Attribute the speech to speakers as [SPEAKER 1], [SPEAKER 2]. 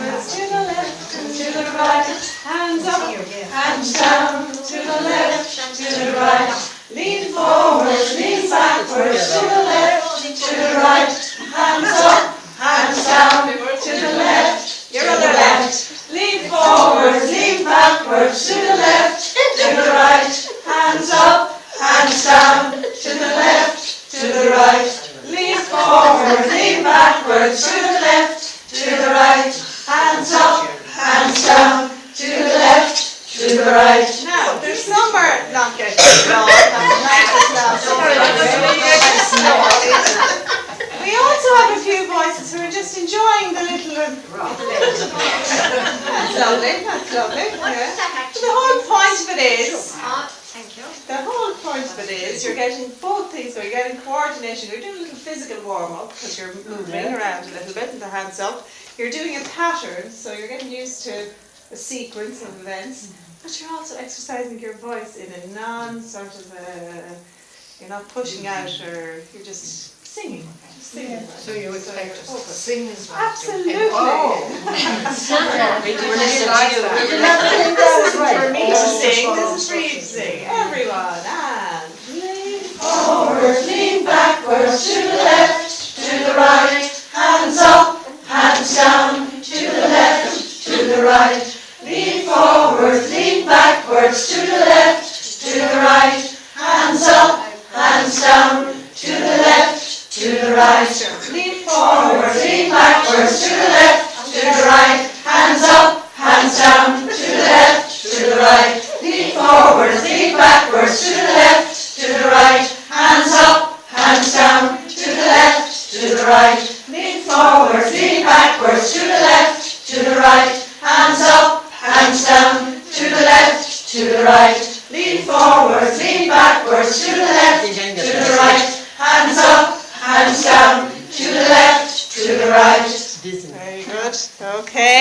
[SPEAKER 1] backwards, to the left and to the right. Hands up, hands down, to the left, to the right. Lean forward, lean backwards, to the left, to the right. Hands up, hands down, to the left, your other left. Lean forward, lean backwards, to the left, to the right. Hands up, hands down, to the left, to the right. Lean forward, lean backwards, to the left, to the right. Hands up, hands down, to the left, to the right. Now, there's some more not getting wrong. We also have a few voices who are just enjoying the little. That's lovely. That's lovely. Yeah. But the whole point of it is.
[SPEAKER 2] Thank you.
[SPEAKER 1] The whole point of it is you're getting both things. So you're getting coordination. You're doing a little physical warm up because you're moving around a little bit with the hands up. You're doing a pattern, so you're getting used to a sequence of events. But you're also exercising your voice in a non-sort of you're not pushing out or you're just singing. Just singing.
[SPEAKER 3] So you expect us to sing as well?
[SPEAKER 1] Absolutely.
[SPEAKER 3] Oh.
[SPEAKER 1] This isn't for me to sing, this is for you to sing. Everyone, and lean forward, lean backwards, to the left, to the right. Hands up, hands down, to the left, to the right. Lean forward, lean backwards, to the left, to the right. Hands up, hands down, to the left, to the right. Lean forward, lean backwards, to the left, to the right. Hands up, hands down, to the left, to the right. Lean forward, lean backwards, to the left, to the right. Hands up, hands down, to the left, to the right. Lean forward, lean backwards, to the left, to the right. Hands up, hands down, to the left, to the right. Lean forward, lean backwards, to the left, to the right. Hands up, hands down, to the left, to the right. Very good. Okay.